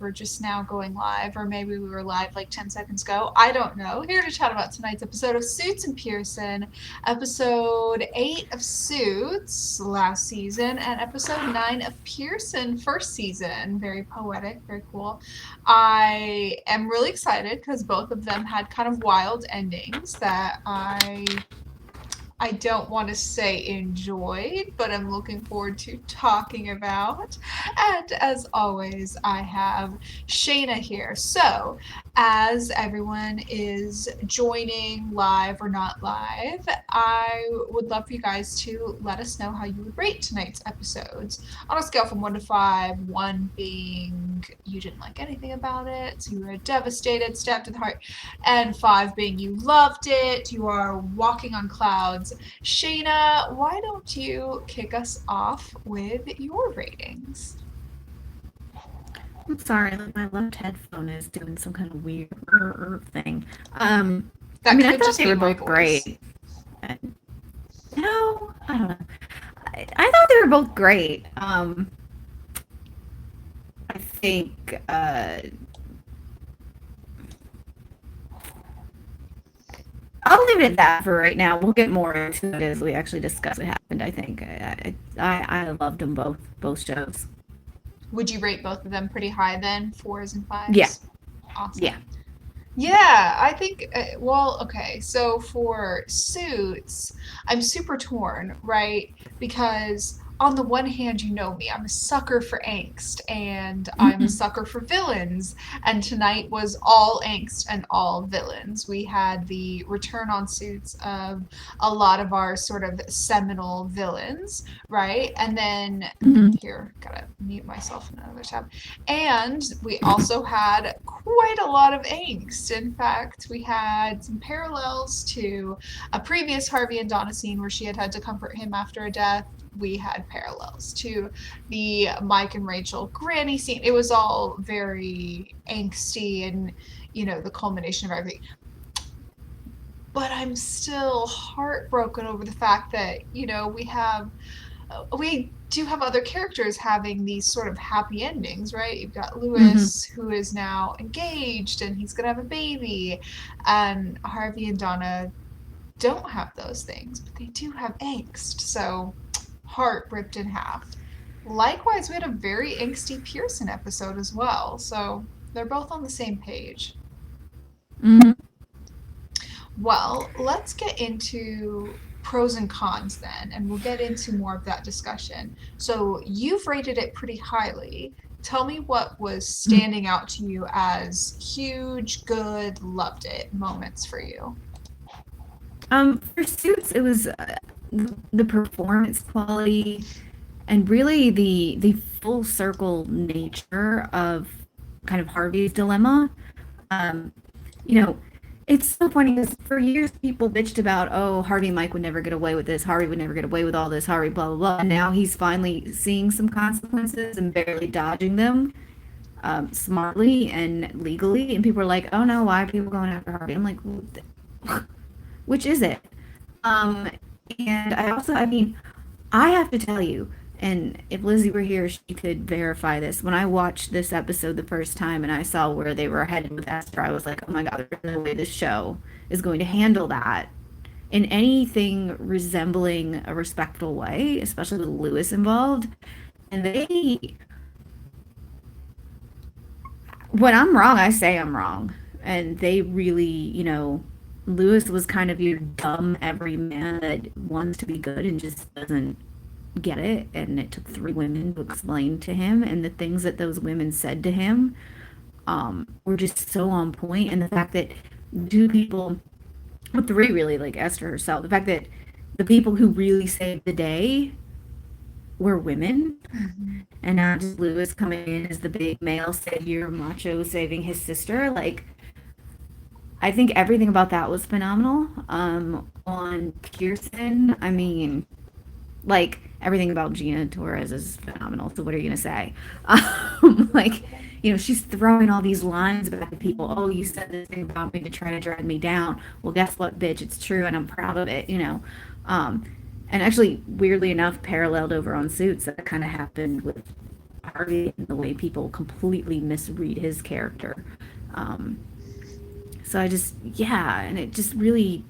we're just now going live, or maybe we were live like 10 seconds ago. I don't know. Here to chat about tonight's episode of Suits and Pearson, episode 8 of Suits last season, and episode 9 of Pearson first season. Very poetic, very cool. I am really excited because both of them had kind of wild endings that I don't want to say enjoyed, but I'm looking forward to talking about. And as always, I have Shana here. So, as everyone is joining live or not live, I would love for you guys to let us know how you would rate tonight's episodes on a scale from 1 to 5, 1 being you didn't like anything about it, so you were devastated, stabbed to the heart, and 5 being you loved it, you are walking on clouds. Shana, why don't you kick us off with your ratings? I'm sorry, my left headphone is doing some kind of weird thing. I thought they were both great. No, I don't know. I thought they were both great. I think I'll leave it at that for right now. We'll get more into it as we actually discuss what happened. I think I loved them both shows. Would you rate both of them pretty high then? 4s and 5s? Yeah. Awesome. Yeah. Yeah, I think, okay, so for Suits, I'm super torn, right? Because on the one hand, you know me, I'm a sucker for angst, and I'm a sucker for villains, and tonight was all angst and all villains. We had the return on Suits of a lot of our sort of seminal villains, right? And then, here, gotta mute myself in another tab. And we also had quite a lot of angst. In fact, we had some parallels to a previous Harvey and Donna scene where she had to comfort him after a death. We had parallels to the Mike and Rachel granny scene. It was all very angsty and, the culmination of everything. But I'm still heartbroken over the fact that, we do have other characters having these sort of happy endings, right? You've got Lewis, who is now engaged and he's going to have a baby. And Harvey and Donna don't have those things, but they do have angst. So, heart ripped in half. Likewise, we had a very angsty Pearson episode as well. So, they're both on the same page. Well, let's get into pros and cons then, and we'll get into more of that discussion. So you've rated it pretty highly. Tell me what was standing out to you as huge, good, loved it moments for you. For Suits, it was the performance quality and really the full circle nature of kind of Harvey's dilemma. It's so funny because for years people bitched about, oh, Harvey and Mike would never get away with this. Harvey would never get away with all this. Harvey, blah, blah, blah. And now he's finally seeing some consequences and barely dodging them smartly and legally. And people are like, oh, no, why are people going after Harvey? I'm like, which is it? And I have to tell you, and if Lizzie were here, she could verify this. When I watched this episode the first time and I saw where they were headed with Esther, I was like, oh my God, there's no way this show is going to handle that in anything resembling a respectful way, especially with Lewis involved. And when I'm wrong, I say I'm wrong. And they really, Lewis was kind of your dumb everyman that wants to be good and just doesn't get it. And it took 3 women to explain to him, and the things that those women said to him were just so on point. And the fact that 2 people, well, 3 really, like Esther herself, the fact that the people who really saved the day were women, and not just Lewis coming in as the big male savior, macho saving his sister. Like, I think everything about that was phenomenal. On Pearson, like, everything about Gina Torres is phenomenal. So what are you gonna say? Like, she's throwing all these lines back at people. Oh, you said this thing about me to try to drag me down. Well, guess what, bitch? It's true, and I'm proud of it. And actually, weirdly enough, paralleled over on Suits, that kind of happened with Harvey and the way people completely misread his character. Um, so I just, yeah, and it just really,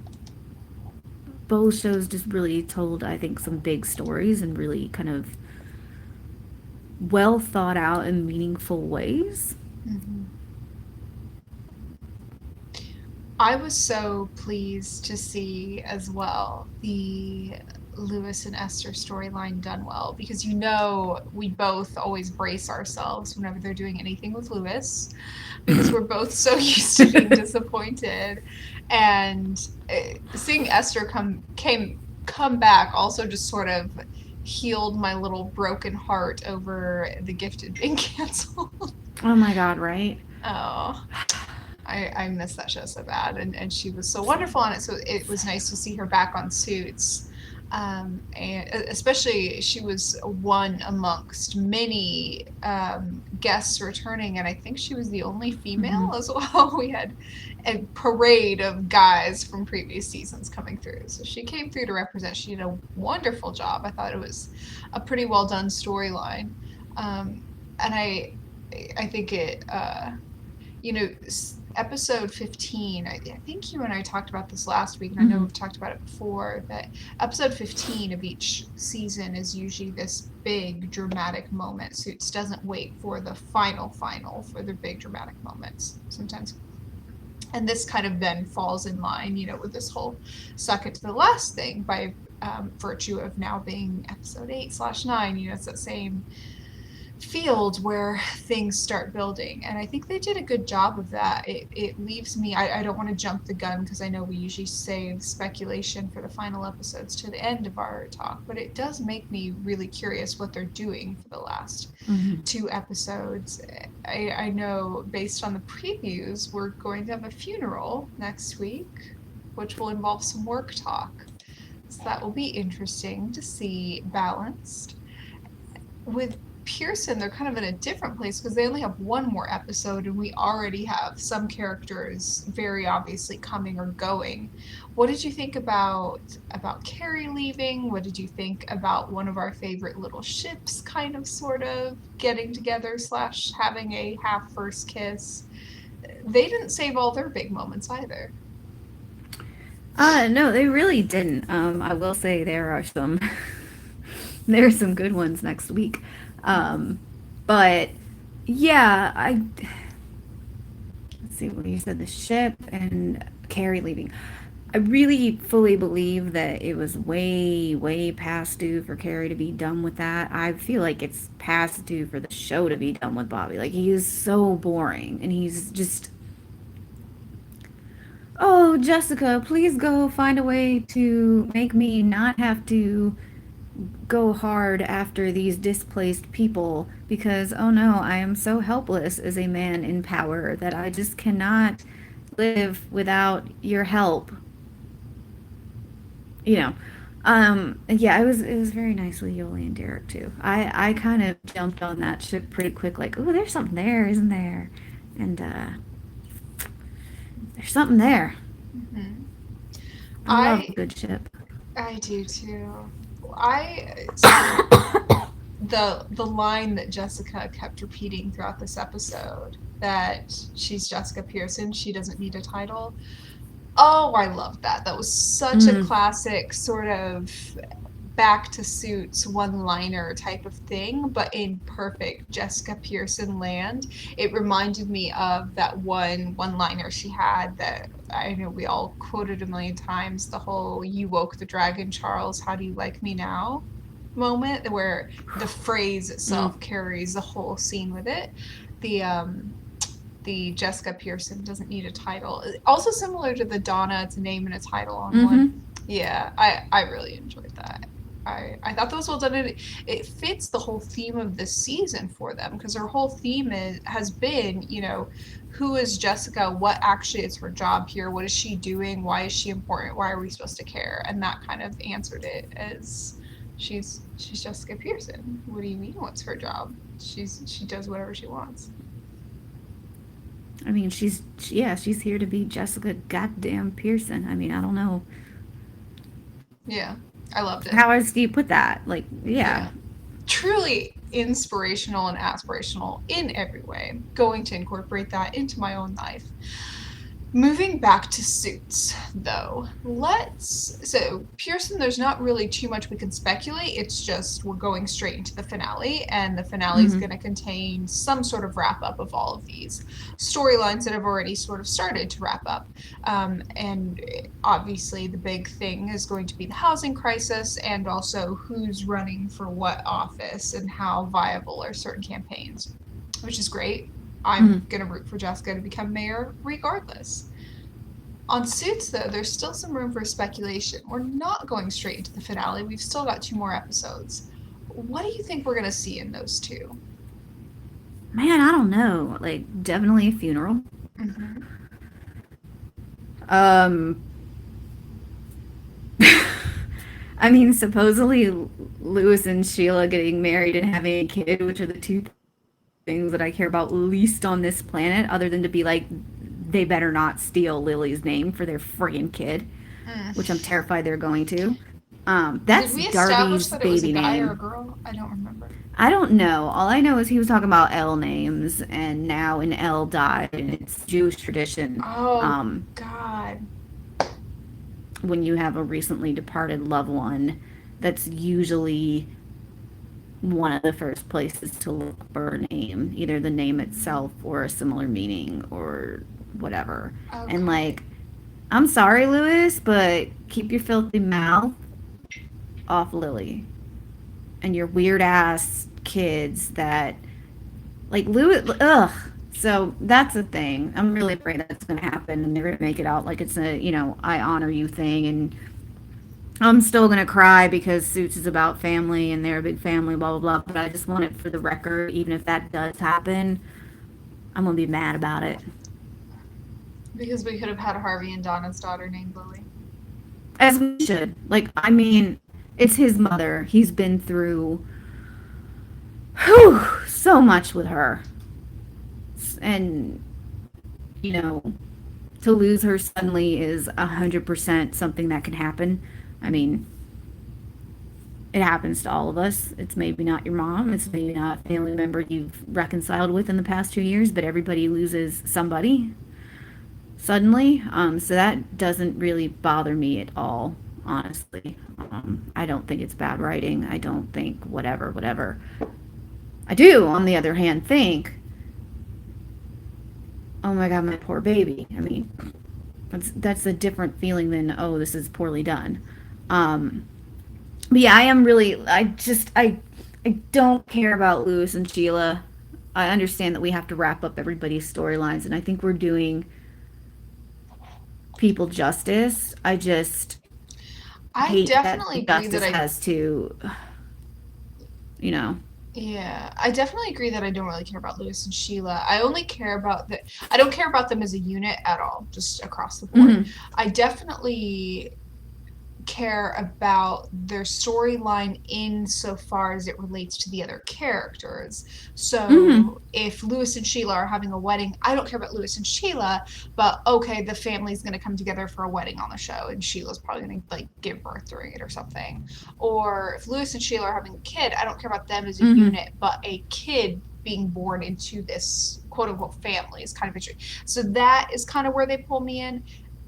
both shows just really told, I think, some big stories and really kind of well thought out and meaningful ways. Mm-hmm. I was so pleased to see as well the Lewis and Esther storyline done well, because we both always brace ourselves whenever they're doing anything with Lewis, because we're both so used to being disappointed. And seeing Esther come back also just sort of healed my little broken heart over The Gifted being canceled. Oh my God, right? Oh, I miss that show so bad, and she was so wonderful on it. So it was nice to see her back on Suits, and especially she was one amongst many guests returning, and I think she was the only Mm-hmm. female as well. We had a parade of guys from previous seasons coming through, so she came through to represent. She did a wonderful job. I thought it was a pretty well done storyline, and I think it. You know, episode 15, I think you and I talked about this last week, and I know Mm-hmm. we've talked about it before, that episode 15 of each season is usually this big dramatic moment. Suits doesn't wait for the final for the big dramatic moments sometimes. And this kind of then falls in line, with this whole second to the last thing by virtue of now being episode 8/9. It's that same field where things start building, and I think they did a good job of that. It leaves me, I don't want to jump the gun, because I know we usually save speculation for the final episodes to the end of our talk, but it does make me really curious what they're doing for the last Mm-hmm. two episodes. I know based on the previews we're going to have a funeral next week, which will involve some work talk, so that will be interesting to see balanced. With Pearson, they're kind of in a different place because they only have one more episode, and we already have some characters very obviously coming or going. What did you think about Carrie leaving? What did you think about one of our favorite little ships kind of sort of getting together slash having a half first kiss? They didn't save all their big moments either. No, they really didn't. I will say there are some there are some good ones next week. Um, but yeah, I let's see what you said, the ship and Carrie leaving. I really fully believe that it was way, way past due for Carrie to be done with that. I feel like it's past due for the show to be done with Bobby. Like, he is so boring, and he's just, oh, Jessica, please go find a way to make me not have to go hard after these displaced people because, oh no, I am so helpless as a man in power that I just cannot live without your help. You know. Yeah, it was very nice with Yoli and Derek too. I kind of jumped on that ship pretty quick, like, oh, there's something there, isn't there? And there's something there. Mm-hmm. I love a I good ship. I do too. So the line that Jessica kept repeating throughout this episode, that she's Jessica Pearson, she doesn't need a title. Oh, I love that. That was such a Mm, classic sort of back to Suits one-liner type of thing, but in perfect Jessica Pearson land. It reminded me of that one-liner she had that I know we all quoted a million times, the whole "You woke the dragon, Charles, how do you like me now?" moment, where the phrase mm, itself carries the whole scene with it. The the Jessica Pearson doesn't need a title. Also similar to the Donna, it's a name and a title on one. mm-hmm. Yeah, I really enjoyed that. I thought that was well done. It fits the whole theme of this season for them, because her whole theme has been, who is Jessica? What actually is her job here? What is she doing? Why is she important? Why are we supposed to care? And that kind of answered it as she's Jessica Pearson. What do you mean? What's her job? She does whatever she wants. I mean, yeah, she's here to be Jessica goddamn Pearson. I mean, I don't know. Yeah, I loved it. How else do you put that? Like, yeah. Yeah. truly inspirational and aspirational in every way. Going to incorporate that into my own life. Moving back to Suits, though, so Pearson, there's not really too much we can speculate. It's just we're going straight into the finale, and the finale is Mm-hmm. going to contain some sort of wrap up of all of these storylines that have already sort of started to wrap up. And obviously, the big thing is going to be the housing crisis and also who's running for what office and how viable are certain campaigns, which is great. I'm Mm-hmm. going to root for Jessica to become mayor regardless. On Suits, though, there's still some room for speculation. We're not going straight into the finale. We've still got 2 more episodes. What do you think we're going to see in those two? Man, I don't know. Like, definitely a funeral. Mm-hmm. Um, I mean, supposedly Lewis and Sheila getting married and having a kid, which are the two things that I care about least on this planet, other than to be like, they better not steal Lily's name for their friggin' kid, which I'm Mm. terrified they're going to. Did That's we establish Darby's that it was a baby guy or a name. girl? I don't remember. I don't know. All I know is he was talking about L names, and now an L died, and it's Jewish tradition. Oh, Um, God. when you have a recently departed loved one, that's usually one of the first places to look for a name, either the name itself or a similar meaning or whatever. And Okay. like, I'm sorry, Lewis, but keep your filthy mouth off Lily and your weird ass kids that like Lewis. Ugh. So that's the thing. I'm really afraid that's going to happen, and they're going to make it out like it's a I honor you thing, and I'm still gonna cry because Suits is about family and they're a big family, blah blah blah. But I just want it for the record, even if that does happen, I'm gonna be mad about it. Because we could have had Harvey and Donna's daughter named Lily. As we should. Like, I mean, it's his mother. He's been through whew, so much with her. And, you know, to lose her suddenly is 100% something that can happen. I mean, it happens to all of us. It's maybe not your mom, it's maybe not a family member you've reconciled with in the past 2 years, but everybody loses somebody suddenly. So that doesn't really bother me at all, honestly. I don't think it's bad writing. I don't think whatever, whatever. I do, on the other hand, think, oh my God, my poor baby. I mean, that's a different feeling than, oh, this is poorly done. Um, But yeah, I am really. I don't care about Lewis and Sheila. I understand that we have to wrap up everybody's storylines, and I think we're doing people justice. I just I hate that definitely the agree that justice I has to, you know. Yeah, I definitely agree that I don't really care about Lewis and Sheila. I only care about the I don't care about them as a unit at all, just across the board. Mm-hmm. I definitely care about their storyline insofar as it relates to the other characters. Mm-hmm. So if Lewis and Sheila are having a wedding, I don't care about Lewis and Sheila, but okay, the family's gonna come together for a wedding on the show and Sheila's probably gonna like give birth during it or something. Or if Lewis and Sheila are having a kid, I don't care about them as a Mm-hmm. unit, but a kid being born into this quote unquote family is kind of interesting. So that is kind of where they pull me in.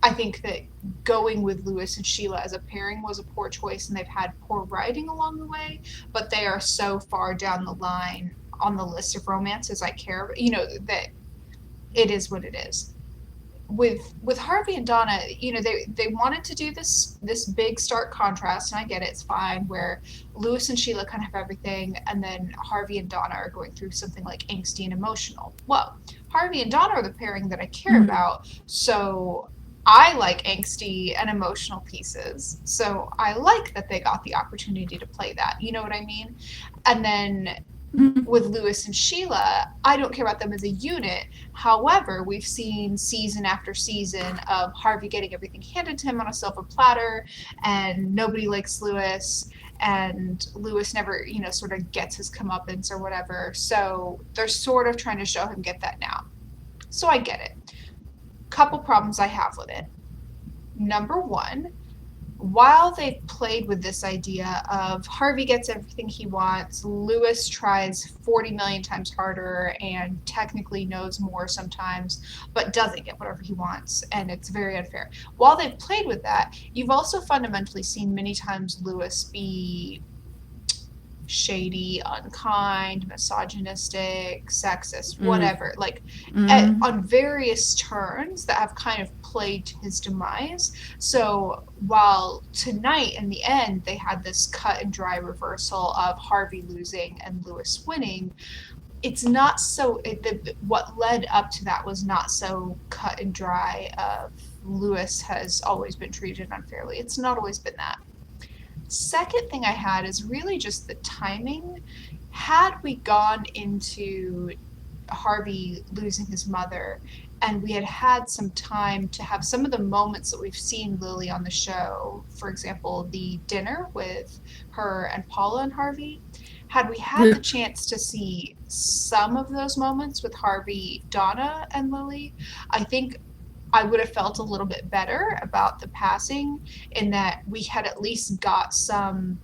I think that going with Lewis and Sheila as a pairing was a poor choice, and they've had poor writing along the way. But they are so far down the line on the list of romances I care. That it is what it is. With Harvey and Donna, they wanted to do this big stark contrast, and I get it, it's fine. Where Lewis and Sheila kind of have everything, and then Harvey and Donna are going through something like angsty and emotional. Well, Harvey and Donna are the pairing that I care Mm-hmm. about, so I like angsty and emotional pieces. So I like that they got the opportunity to play that. You know what I mean? And then Mm-hmm. with Lewis and Sheila, I don't care about them as a unit. However, we've seen season after season of Harvey getting everything handed to him on a silver platter, and nobody likes Lewis, and Lewis never, sort of gets his comeuppance or whatever. So they're sort of trying to show him get that now. So I get it. Couple problems I have with it. Number one, while they've played with this idea of Harvey gets everything he wants, Lewis tries 40 million times harder and technically knows more sometimes, but doesn't get whatever he wants, and it's very unfair. While they've played with that, you've also fundamentally seen many times Lewis be shady, unkind, misogynistic, sexist, Mm. whatever, like Mm. on various turns that have kind of played to his demise. So while tonight in the end they had this cut and dry reversal of Harvey losing and Lewis winning, it's not so what led up to that was not so cut and dry of Lewis has always been treated unfairly. It's not always been that. Second thing I had is really just the timing. Had we gone into Harvey losing his mother and we had had some time to have some of the moments that we've seen Lily on the show, for example, the dinner with her and Paula and Harvey, had we had the chance to see some of those moments with Harvey, Donna, and Lily, I think I would have felt a little bit better about the passing in that we had at least got some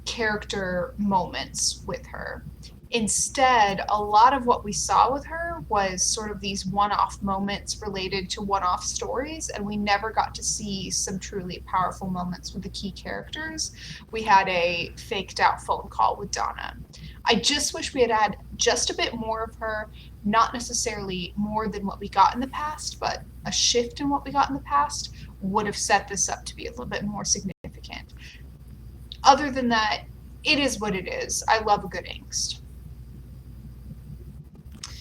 character moments with her. Instead, a lot of what we saw with her was sort of these one off moments related to one off stories, and we never got to see some truly powerful moments with the key characters. We had a faked out phone call with Donna. I just wish we had had just a bit more of her, not necessarily more than what we got in the past, but a shift in what we got in the past would have set this up to be a little bit more significant. Other than that, it is what it is. I love a good angst.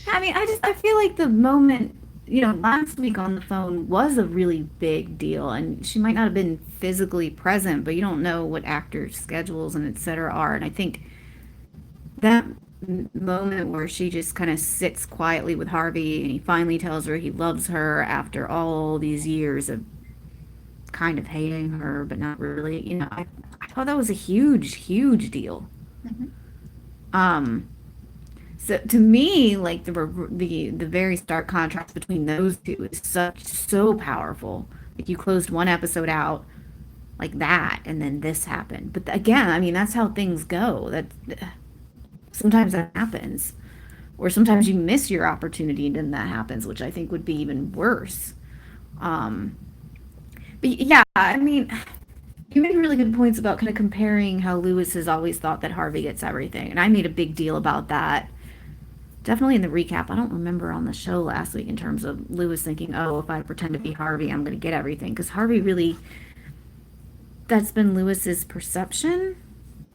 I mean, I feel like the moment, last week on the phone was a really big deal, and she might not have been physically present, but you don't know what actors' schedules and et cetera are. And I think that moment where she just kind of sits quietly with Harvey and he finally tells her he loves her after all these years of kind of hating her, but not really, I thought that was a huge, huge deal. Mm-hmm. Um, So to me, like the very stark contrast between those two is so powerful. Like you closed one episode out like that, and then this happened. But again, I mean that's how things go. That sometimes that happens, or sometimes you miss your opportunity and then that happens, which I think would be even worse. Um, but yeah, I mean, you made really good points about kind of comparing how Lewis has always thought that Harvey gets everything, and I made a big deal about that definitely in the recap. I don't remember on the show last week in terms of Lewis thinking, oh, if I pretend to be Harvey, I'm going to get everything. Because Harvey really, that's been Lewis's perception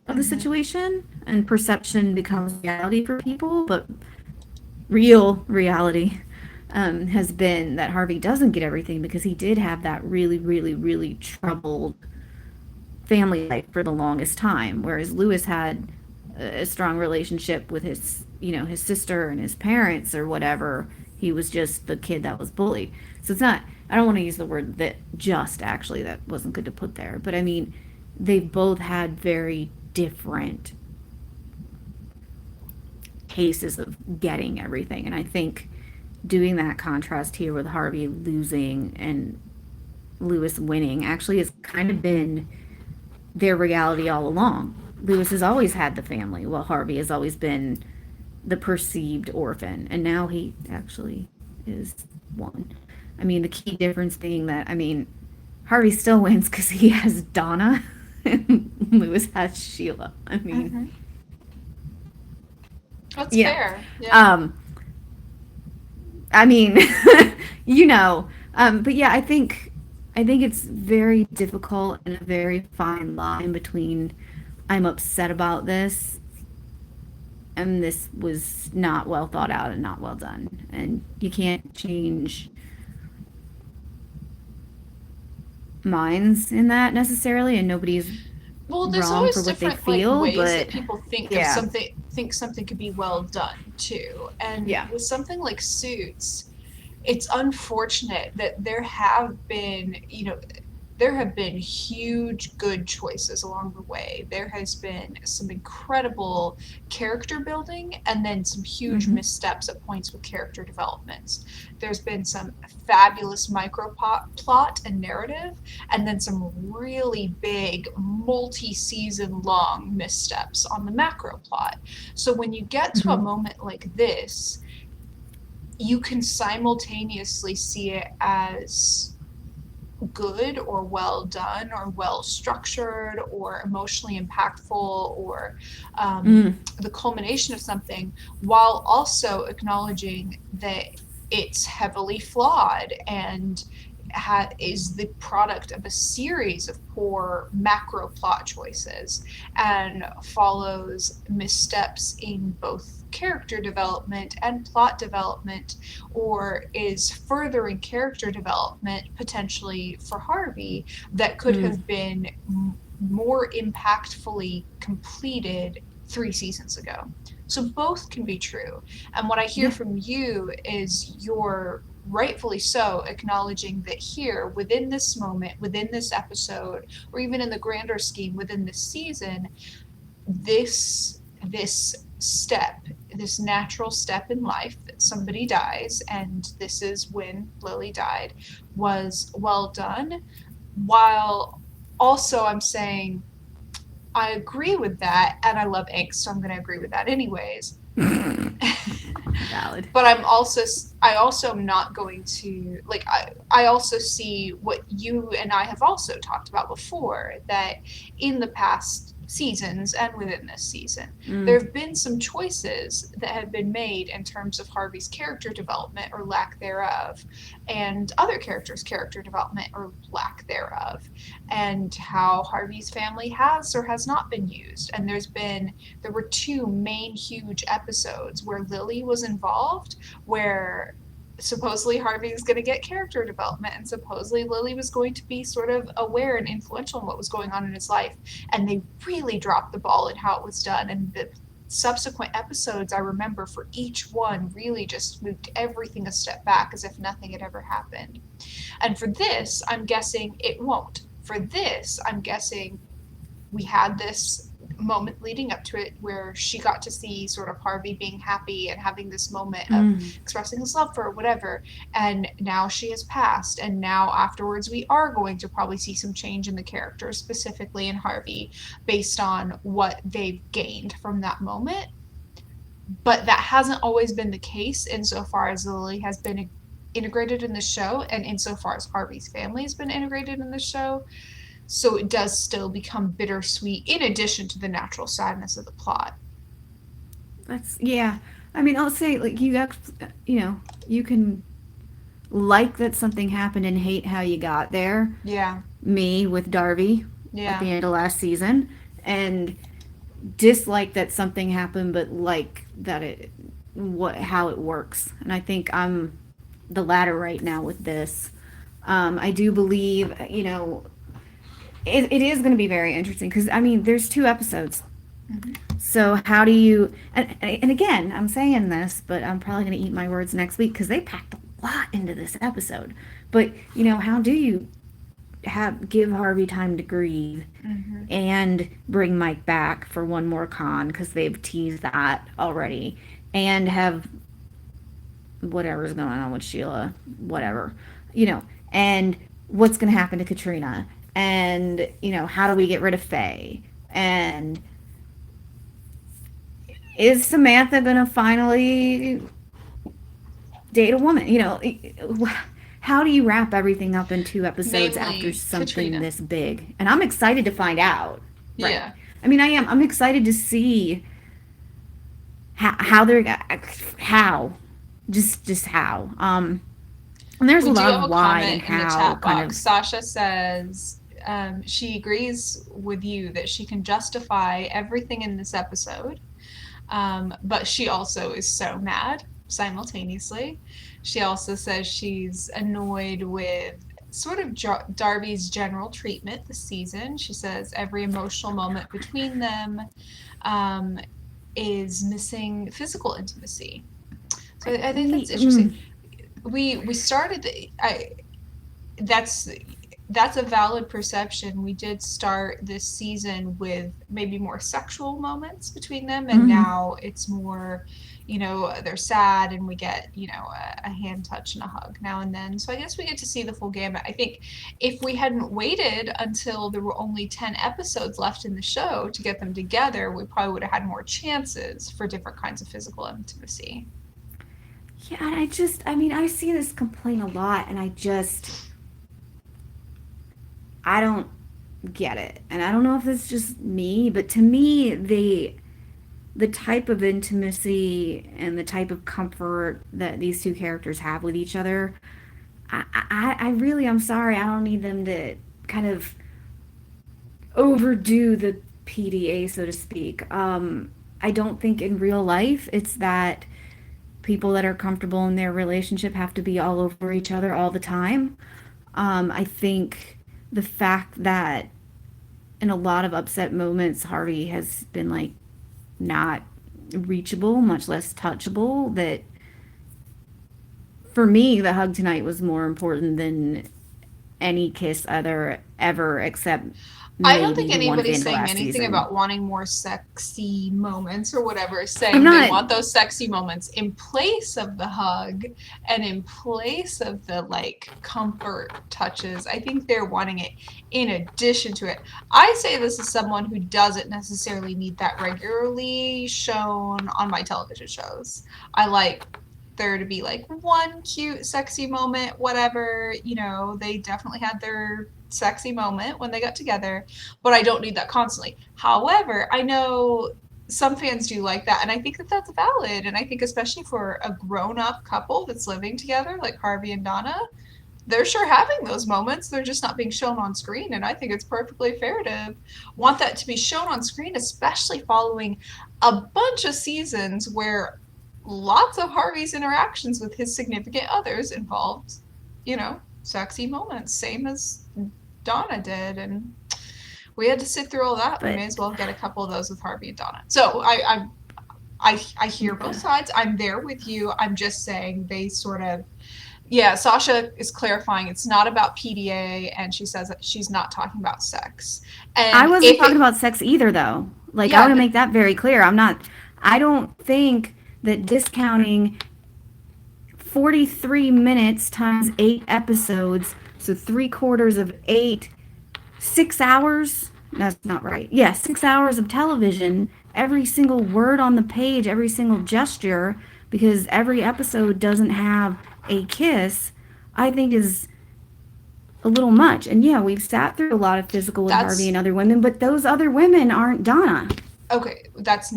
of the Mm-hmm. situation. And perception becomes reality for people. But real reality has been that Harvey doesn't get everything because he did have that really, really, really troubled family life for the longest time. Whereas Lewis had a strong relationship with his sister and his parents or whatever. He was just the kid that was bullied. So it's not, I don't want to use the word that just actually, that wasn't good to put there. But I mean, they both had very different cases of getting everything. And I think doing that contrast here with Harvey losing and Lewis winning actually has kind of been their reality all along. Lewis has always had the family, while Harvey has always been the perceived orphan, and now he actually is one. I mean, the key difference being that, I mean, Harvey still wins because he has Donna, and Lewis has Sheila. I mean, Mm-hmm. That's yeah. fair. Yeah. Um, I mean, you know, but yeah, I think it's very difficult and a very fine line between I'm upset about this and this was not well thought out and not well done. And you can't change minds in that necessarily, and nobody's Well, there's wrong always for what they different like feel, ways that but people yeah, think something could be well done too. And yeah. with something like Suits, it's unfortunate that there have been, there have been huge good choices along the way. There has been some incredible character building and then some huge Mm-hmm. missteps at points with character developments. There's been some fabulous micro plot and narrative, and then some really big multi-season long missteps on the macro plot. So when you get to a Mm-hmm. moment like this, you can simultaneously see it as good or well done or well structured or emotionally impactful or Mm. the culmination of something, while also acknowledging that it's heavily flawed and is the product of a series of poor macro plot choices and follows missteps in both character development and plot development, or is furthering character development potentially for Harvey that could Mm. have been more impactfully completed 3 seasons ago. So both can be true. And what I hear Yeah. from you is you're rightfully so acknowledging that here, within this moment, within this episode, or even in the grander scheme within this season, this step, this natural step in life that somebody dies, and this is when Lily died, was well done. While also I'm saying I agree with that, and I love angst, so I'm going to agree with that anyways. Valid. But I also am not going to like I also see what you and I have also talked about before, that in the past seasons and within this season Mm. there have been some choices that have been made in terms of Harvey's character development or lack thereof, and other characters' character development or lack thereof, and how Harvey's family has or has not been used. And there were two main huge episodes where Lily was involved, where supposedly Harvey was going to get character development, and supposedly Lily was going to be sort of aware and influential in what was going on in his life. And they really dropped the ball in how it was done. And the subsequent episodes, I remember, for each one really just moved everything a step back as if nothing had ever happened. And for this, I'm guessing it won't. For this, I'm guessing we had this moment leading up to it where she got to see sort of Harvey being happy and having this moment of Mm. expressing his love for her, whatever. And now she has passed. And now afterwards, we are going to probably see some change in the character, specifically in Harvey, based on what they've gained from that moment. But that hasn't always been the case insofar as Lily has been integrated in the show and insofar as Harvey's family has been integrated in the show. So it does still become bittersweet in addition to the natural sadness of the plot. That's yeah. I mean, I'll say like you know, you can like that something happened and hate how you got there. Yeah. Me with Darby at Yeah. the end of last season, and dislike that something happened, but like that it what how it works. And I think I'm the latter right now with this. I do believe, you know, it is going to be very interesting because I mean, there's 2 episodes. Mm-hmm. So how do you? And again, I'm saying this, but I'm probably going to eat my words next week because they packed a lot into this episode. But you know, how do you have give Harvey time to grieve Mm-hmm. and bring Mike back for one more con because they've teased that already, and have whatever's going on with Sheila, whatever, you know, and what's going to happen to Katrina, and you know, how do we get rid of Faye, and is Samantha going to finally date a woman? You know, how do you wrap everything up in 2 episodes after Namely, something Katrina. this big? And I'm excited to find out. Right. Yeah. I mean, I am. I'm excited to see how they're how just how. And there's We a do lot have of a why and comment in the how chat kind box. of. Sasha says she agrees with you that she can justify everything in this episode, but she also is so mad simultaneously. She also says she's annoyed with sort of Darby's general treatment this season. She says every emotional moment between them um, is missing physical intimacy. So I think that's interesting. Mm, We started. I that's that's a valid perception. We did start this season with maybe more sexual moments between them, and Mm-hmm. now it's more, they're sad and we get, a hand touch and a hug now and then. So I guess we get to see the full gamut. I think if we hadn't waited until there were only 10 episodes left in the show to get them together, we probably would have had more chances for different kinds of physical intimacy. Yeah, and I mean, I see this complaint a lot, and I don't get it. And I don't know if it's just me, but to me, the type of intimacy and the type of comfort that these two characters have with each other, I really, I'm sorry, I don't need them to kind of overdo the PDA, so to speak. I don't think in real life it's that people that are comfortable in their relationship have to be all over each other all the time. I think the fact that in a lot of upset moments, Harvey has been like not reachable, much less touchable, that for me, the hug tonight was more important than any kiss other ever, except I don't think maybe the one at the anybody's end of saying last anything season. about wanting more sexy moments or whatever, I'm saying they not. want those sexy moments in place of the hug and in place of the like comfort touches. I think they're wanting it in addition to it. I say this as someone who doesn't necessarily need that regularly shown on my television shows. I like there to be like one cute, sexy moment, whatever. They definitely had their sexy moment when they got together, but I don't need that constantly. However, I know some fans do like that, and I think that that's valid. And I think, especially for a grown up couple that's living together, like Harvey and Donna, they're sure having those moments. They're just not being shown on screen. And I think it's perfectly fair to want that to be shown on screen, especially following a bunch of seasons where lots of Harvey's interactions with his significant others involved, sexy moments, same as Donna did. And we had to sit through all that. We But may as well get a couple of those with Harvey and Donna. So I hear both yeah. sides. I'm there with you. I'm just saying they sort of, yeah, Sasha is clarifying it's not about PDA, and she says that she's not talking about sex. I And wasn't if talking it, about sex either, though. Like, I want yeah, to no, make that very clear. I'm not. I don't think that discounting 43 minutes times 8 episodes, so 3/4 of 8, 6 hours. That's not right. Yeah, 6 hours of television, every single word on the page, every single gesture, because every episode doesn't have a kiss, I think is a little much. And yeah, we've sat through a lot of physical with Harvey and that's other women, but those other women aren't Donna. okay. That's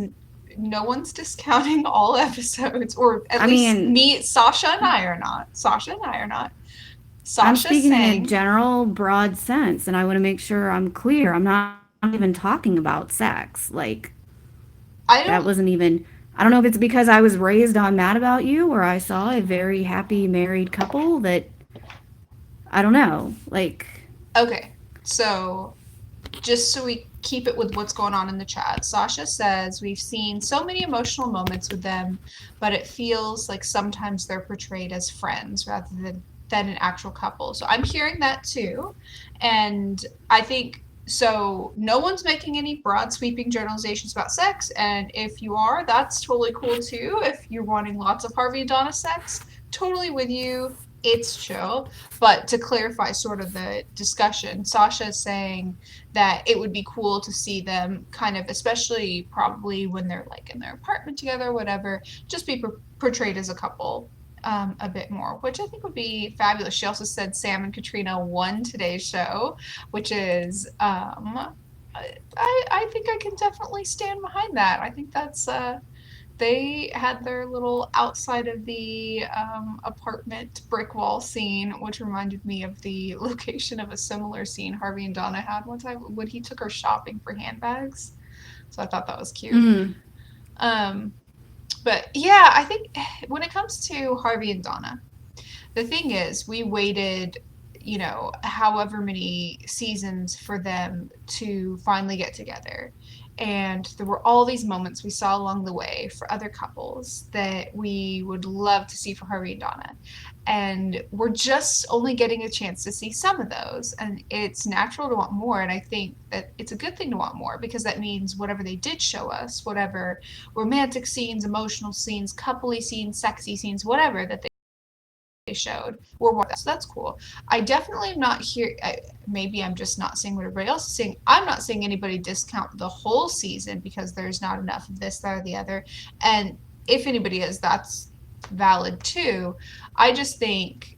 no one's discounting all episodes, or at I least mean, me, Sasha and I are not. Sasha and I are not. I'm Sasha's speaking in a saying, general, broad sense, and I want to make sure I'm clear. I'm not even talking about sex. Like, I that don't, wasn't even. I don't know if it's because I was raised on Mad About You or I saw a very happy married couple that. I don't know. Like, okay. So just so we keep it with what's going on in the chat, Sasha says we've seen so many emotional moments with them, but it feels like sometimes they're portrayed as friends rather than an actual couple. So I'm hearing that too, and I think so. No one's making any broad sweeping generalizations about sex, and if you are, that's totally cool too. If you're wanting lots of Harvey and Donna sex, totally with you. It's chill. But to clarify sort of the discussion, Sasha is saying that it would be cool to see them kind of, especially probably when they're like in their apartment together, whatever, just be portrayed as a couple a bit more, which I think would be fabulous. She also said Sam and Katrina won today's show, which is I think I can definitely stand behind that. I think that's they had their little outside of the apartment brick wall scene, which reminded me of the location of a similar scene Harvey and Donna had one time when he took her shopping for handbags. So I thought that was cute. mm, Um, but yeah, I think when it comes to Harvey and Donna, the thing is, we waited, however many seasons for them to finally get together. And there were all these moments we saw along the way for other couples that we would love to see for Harvey and Donna. And we're just only getting a chance to see some of those. And it's natural to want more. And I think that it's a good thing to want more, because that means whatever they did show us, whatever romantic scenes, emotional scenes, coupley scenes, sexy scenes, whatever that they showed, were more. So that's cool. I definitely am not here. Maybe I'm just not seeing what everybody else is seeing. I'm not seeing anybody discount the whole season because there's not enough of this, that, or the other. And if anybody is, that's valid too. I just think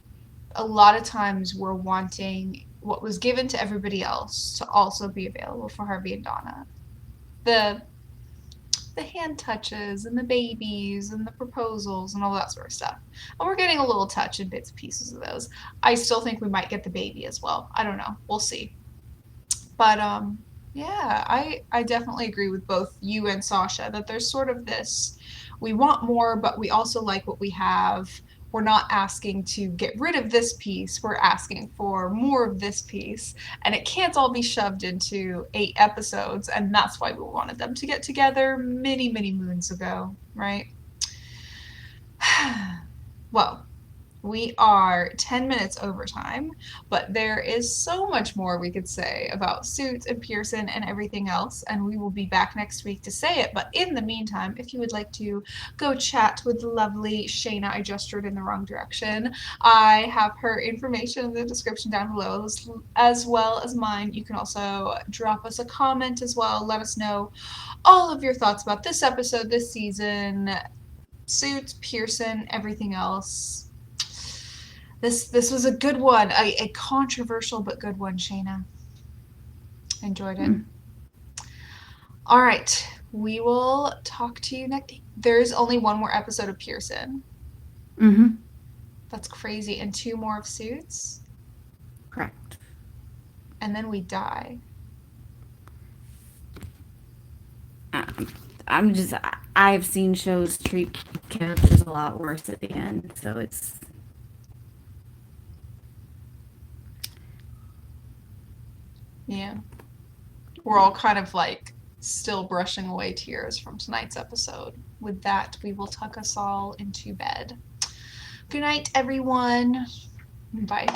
a lot of times we're wanting what was given to everybody else to also be available for Harvey and Donna. The the hand touches and the babies and the proposals and all that sort of stuff. And we're getting a little touch in bits and pieces of those. I still think we might get the baby as well. I don't know. We'll see. But yeah, I definitely agree with both you and Sasha that there's sort of this, we want more, but we also like what we have. We're not asking to get rid of this piece. We're asking for more of this piece. And it can't all be shoved into 8 episodes. And that's why we wanted them to get together many, many moons ago, right? Well, we are 10 minutes over time, but there is so much more we could say about Suits and Pearson and everything else, and we will be back next week to say it. But in the meantime, if you would like to go chat with the lovely Shana, I gestured in the wrong direction. I have her information in the description down below, as well as mine. You can also drop us a comment as well. Let us know all of your thoughts about this episode, this season, Suits, Pearson, everything else. This was a good one, a controversial but good one, Shana. Enjoyed it. All right, we will talk to you next. There's only one more episode of Pearson. That's crazy, and 2 more of Suits. Correct. And then we die. I've seen shows treat characters a lot worse at the end, so it's. Yeah. We're all kind of like still brushing away tears from tonight's episode. With that, we will tuck us all into bed. Good night, everyone. Bye.